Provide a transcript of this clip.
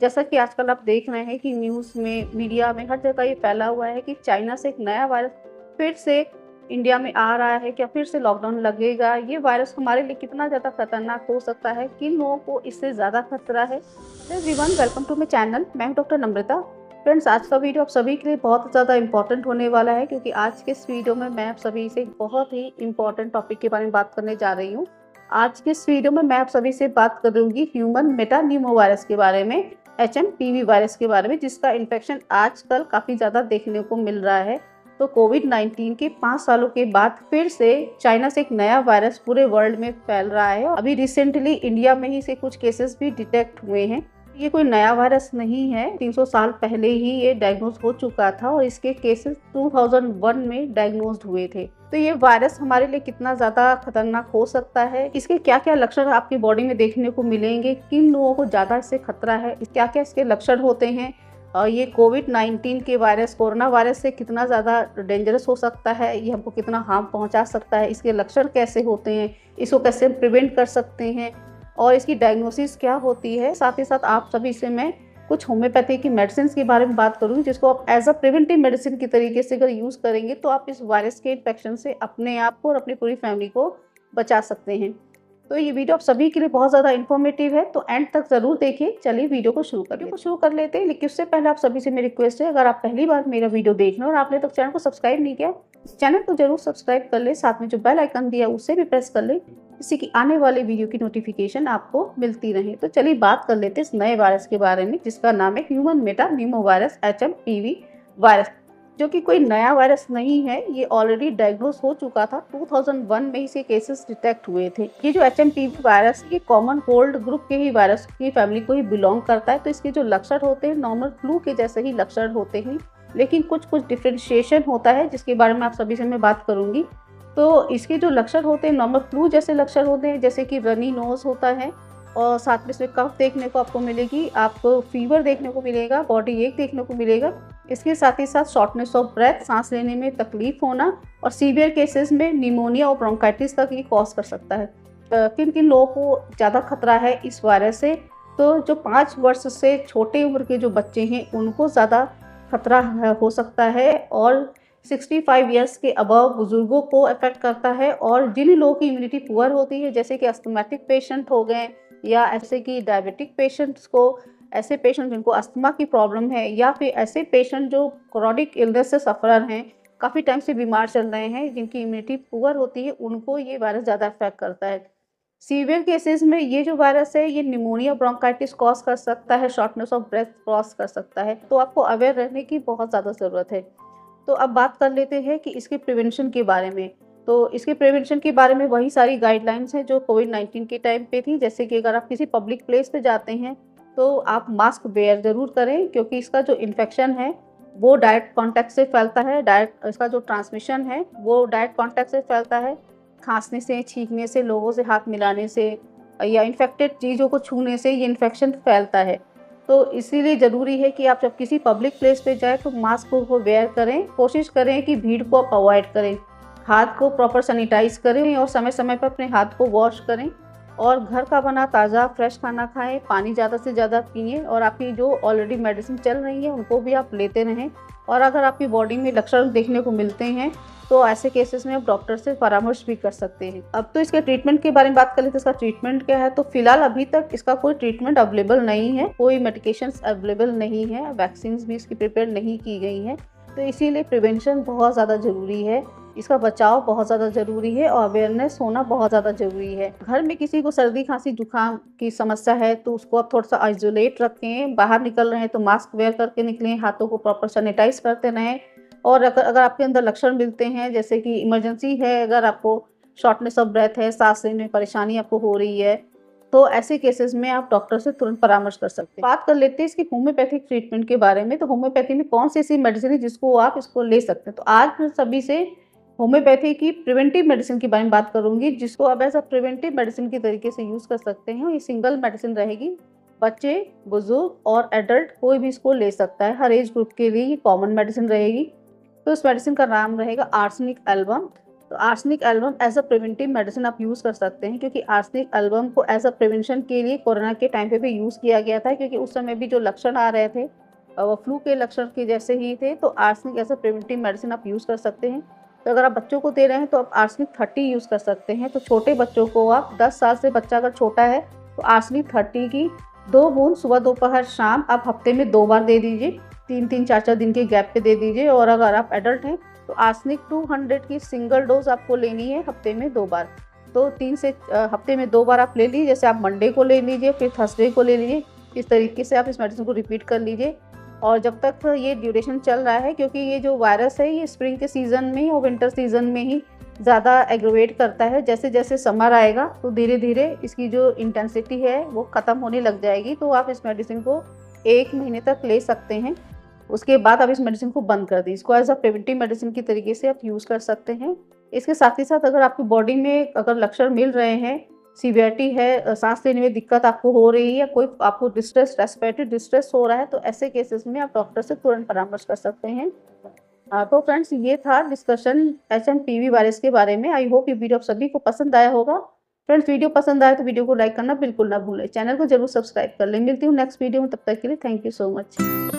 जैसा कि आजकल आप देख रहे हैं कि न्यूज़ में, मीडिया में हर जगह ये फैला हुआ है कि चाइना से एक नया वायरस फिर से इंडिया में आ रहा है, क्या फिर से लॉकडाउन लगेगा? ये वायरस हमारे लिए कितना ज़्यादा खतरनाक हो सकता है? किन लोगों को इससे ज़्यादा खतरा है? Hello everyone, welcome to my channel. मैं हूं डॉक्टर नम्रता। फ्रेंड्स, आज का वीडियो आप सभी के लिए बहुत ज़्यादा इंपॉर्टेंट होने वाला है, क्योंकि आज के इस वीडियो में मैं आप सभी से एक बहुत ही इंपॉर्टेंट टॉपिक के बारे में बात करने जा रही हूँ। आज के इस वीडियो में मैं आप सभी से बात करूंगी ह्यूमन मेटान्यूमो वायरस के बारे में, HMPV वायरस के बारे में, जिसका इन्फेक्शन आजकल काफ़ी ज़्यादा देखने को मिल रहा है। तो कोविड-19 के 5 सालों के बाद फिर से चाइना से एक नया वायरस पूरे वर्ल्ड में फैल रहा है। अभी रिसेंटली इंडिया में ही से कुछ केसेस भी डिटेक्ट हुए हैं। ये कोई नया वायरस नहीं है, 300 साल पहले ही ये डायग्नोज हो चुका था और इसके केसेस 2001 में डायग्नोज्ड हुए थे। तो ये वायरस हमारे लिए कितना ज़्यादा खतरनाक हो सकता है, इसके क्या क्या लक्षण आपकी बॉडी में देखने को मिलेंगे, किन लोगों को ज़्यादा इससे खतरा है, क्या क्या इसके लक्षण होते हैं, ये कोविड-19 के वायरस, कोरोना वायरस से कितना ज़्यादा डेंजरस हो सकता है, ये हमको कितना हार्म पहुंचा सकता है, इसके लक्षण कैसे होते हैं, इसको कैसे प्रिवेंट कर सकते हैं और इसकी डायग्नोसिस क्या होती है। साथ ही साथ आप सभी से मैं कुछ होम्योपैथी की मेडिसिन के बारे में बात करूँगी, जिसको आप एज अ प्रिवेंटिव मेडिसिन की तरीके से अगर यूज़ करेंगे तो आप इस वायरस के इन्फेक्शन से अपने आप को और अपनी पूरी फैमिली को बचा सकते हैं। तो ये वीडियो आप सभी के लिए बहुत ज़्यादा इन्फॉर्मेटिव है, तो एंड तक ज़रूर देखिए। चलिए वीडियो को शुरू कर लेते हैं। लेकिन उससे पहले आप सभी से मेरी रिक्वेस्ट है, अगर आप पहली बार मेरा वीडियो देख रहे हैं और आपने तक चैनल को सब्सक्राइब नहीं किया, चैनल को जरूर सब्सक्राइब कर ले, साथ में जो बेल आइकन दिया उसे भी प्रेस कर ले, जिससे कि आने वाले वीडियो की नोटिफिकेशन आपको मिलती रहे। तो चलिए बात कर लेते हैं इस नए वायरस के बारे में, जिसका नाम है ह्यूमन मेटान्यूमो वायरस, HMPV वायरस, जो कि कोई नया वायरस नहीं है। ये ऑलरेडी डायग्नोज हो चुका था, 2001 में ही से केसेस डिटेक्ट हुए थे। ये जो HMPV वायरस, ये कॉमन कोल्ड ग्रुप के ही वायरस की फैमिली को ही बिलोंग करता है। तो इसके जो लक्षण होते हैं नॉर्मल फ्लू के जैसे ही लक्षण होते हैं, लेकिन कुछ डिफ्रेंशिएशन होता है, जिसके बारे में आप सभी से मैं बात करूंगी। तो इसके जो लक्षण होते हैं नॉर्मल फ्लू जैसे लक्षण होते हैं, जैसे कि रनी नोज होता है और साथ में इसमें कफ देखने को आपको मिलेगी, आपको फीवर देखने को मिलेगा, बॉडी एक देखने को मिलेगा। इसके साथ ही साथ शॉर्टनेस ऑफ ब्रेथ, सांस लेने में तकलीफ होना और सीवियर केसेस में निमोनिया और ब्रोंकाइटिस तक ये कॉज कर सकता है। किन किन लोगों को ज़्यादा खतरा है इस वायरस से? तो जो 5 वर्ष से छोटे उम्र के जो बच्चे हैं उनको ज़्यादा खतरा हो सकता है, और 65 ईयर्स के अबव बुजुर्गों को अफेक्ट करता है। और जिन लोगों की इम्यूनिटी पुअर होती है, जैसे कि अस्थमेटिक पेशेंट हो गए, या ऐसे कि डायबिटिक पेशेंट्स को, ऐसे पेशेंट जिनको अस्थमा की प्रॉब्लम है, या फिर ऐसे पेशेंट जो क्रोनिक इलनेस से सफ़रर हैं, काफ़ी टाइम से बीमार चल रहे हैं, जिनकी इम्यूनिटी पुअर होती है, उनको ये वायरस ज़्यादा अफेक्ट करता है। सीवियर केसेस में ये जो वायरस है, ये निमोनिया, ब्रोंकाइटिस कॉज कर सकता है, शॉर्टनेस ऑफ ब्रेथ कॉज कर सकता है। तो आपको अवेयर रहने की बहुत ज़्यादा ज़रूरत है। तो अब बात कर लेते हैं कि इसके प्रिवेंशन के बारे में। तो इसके प्रिवेंशन के बारे में वही सारी गाइडलाइंस हैं जो कोविड-19 के टाइम पे थी। जैसे कि अगर आप किसी पब्लिक प्लेस पे जाते हैं तो आप मास्क वेयर ज़रूर करें, क्योंकि इसका जो इन्फेक्शन है वो डायरेक्ट कॉन्टैक्ट से फैलता है। डायरेक्ट इसका जो ट्रांसमिशन है वो डायरेक्ट कॉन्टैक्ट से फैलता है, खांसने से, छींकने से, लोगों से हाथ मिलाने से या इन्फेक्टेड चीज़ों को छूने से ये इन्फेक्शन फैलता है। तो इसीलिए ज़रूरी है कि आप जब किसी पब्लिक प्लेस पे जाएँ तो मास्क को वेयर करें। कोशिश करें कि भीड़ को आप अवॉइड करें, हाथ को प्रॉपर सैनिटाइज करें और समय समय पर अपने हाथ को वॉश करें, और घर का बना ताज़ा फ्रेश खाना खाएं, पानी ज़्यादा से ज़्यादा पिएं, और आपकी जो ऑलरेडी मेडिसिन चल रही है उनको भी आप लेते रहें। और अगर आपकी बॉडी में लक्षण देखने को मिलते हैं तो ऐसे केसेस में आप डॉक्टर से परामर्श भी कर सकते हैं। अब तो इसके ट्रीटमेंट के बारे में बात कर लेते हैं। इसका ट्रीटमेंट क्या है? तो फिलहाल अभी तक इसका कोई ट्रीटमेंट अवेलेबल नहीं है, कोई मेडिकेशंस अवेलेबल नहीं है, वैक्सीन भी इसकी प्रिपेयर नहीं की गई हैं। तो इसीलिए प्रिवेंशन बहुत ज़्यादा ज़रूरी है, इसका बचाव बहुत ज़्यादा ज़रूरी है और अवेयरनेस होना बहुत ज़्यादा ज़रूरी है। घर में किसी को सर्दी, खांसी, जुकाम की समस्या है तो उसको आप थोड़ा सा आइसोलेट रखें। बाहर निकल रहे हैं तो मास्क वेयर करके निकलें, हाथों को प्रॉपर सैनिटाइज करते रहें। और अगर आपके अंदर लक्षण मिलते हैं, जैसे कि इमरजेंसी है, अगर आपको शॉर्टनेस ऑफ ब्रेथ है, सांस लेने में परेशानी आपको हो रही है, तो ऐसे केसेस में आप डॉक्टर से तुरंत परामर्श कर सकते हैं। बात कर लेते हैं इसकी होम्योपैथिक ट्रीटमेंट के बारे में। तो होम्योपैथी में कौन सी ऐसी मेडिसिन है जिसको आप इसको ले सकते हैं? तो आज मैं सभी से होम्योपैथी की प्रिवेंटिव मेडिसिन के बारे में बात करूंगी, जिसको आप एज अ प्रिवेंटिव मेडिसिन के तरीके से यूज़ कर सकते हैं। ये सिंगल मेडिसिन रहेगी, बच्चे, बुजुर्ग और एडल्ट कोई भी इसको ले सकता है। हर एज ग्रुप के लिए ये कॉमन मेडिसिन रहेगी। तो इस मेडिसिन का नाम रहेगा आर्सेनिक एल्बम। तो arsenic album as a preventive medicine आप यूज़ कर सकते हैं, क्योंकि आर्सेनिक एल्बम को एज अ प्रिवेंशन के लिए कोरोना के टाइम पे भी यूज़ किया गया था, क्योंकि उस समय भी जो लक्षण आ रहे थे वो फ्लू के लक्षण के जैसे ही थे। तो arsenic as a preventive medicine आप यूज़ कर सकते हैं। तो अगर आप बच्चों को दे रहे हैं तो आप आर्सेनिक 30 यूज़ कर सकते हैं। तो छोटे बच्चों को आप 10 साल से बच्चा अगर छोटा है तो आर्सेनिक 30 की 2 बूंद सुबह, दोपहर, शाम आप हफ्ते में 2 बार दे दीजिए। 3-3, 4-4 दिन के गैप पे दे दीजिए। और अगर आप एडल्ट हैं तो आर्सेनिक 200 की सिंगल डोज आपको लेनी है हफ्ते में 2 बार। तो 3 से हफ्ते में 2 बार आप ले लीजिए। जैसे आप मंडे को ले लीजिए, फिर थर्सडे को ले लीजिए। इस तरीके से आप इस मेडिसिन को रिपीट कर लीजिए। और जब तक ये ड्यूरेशन चल रहा है, क्योंकि ये जो वायरस है ये स्प्रिंग के सीज़न में और विंटर सीज़न में ही ज़्यादा एग्रोवेट करता है। जैसे-जैसे समर आएगा तो धीरे-धीरे इसकी जो इंटेंसिटी है वो ख़त्म होने लग जाएगी। तो आप इस मेडिसिन को 1 महीने तक ले सकते हैं। उसके बाद आप इस मेडिसिन को बंद कर दीजिए। इसको एज़ अ प्रिवेंटिव मेडिसिन की तरीके से आप यूज़ कर सकते हैं। इसके साथ ही साथ अगर आपकी बॉडी में अगर लक्षण मिल रहे हैं, सीवियरिटी है, साँस लेने में दिक्कत आपको हो रही है, या कोई आपको डिस्ट्रेस, रेस्पिरेटरी डिस्ट्रेस हो रहा है, तो ऐसे केसेस में आप डॉक्टर से तुरंत परामर्श कर सकते हैं। तो फ्रेंड्स, ये था डिस्कशन एचएमपीवी वायरस के बारे में। आई होप ये वीडियो आप सभी को पसंद आया होगा। फ्रेंड्स, वीडियो पसंद आए तो वीडियो को लाइक करना बिल्कुल ना भूलें। चैनल को ज़रूर सब्सक्राइब कर लें। मिलती हूँ नेक्स्ट वीडियो में, तब तक के लिए थैंक यू सो मच।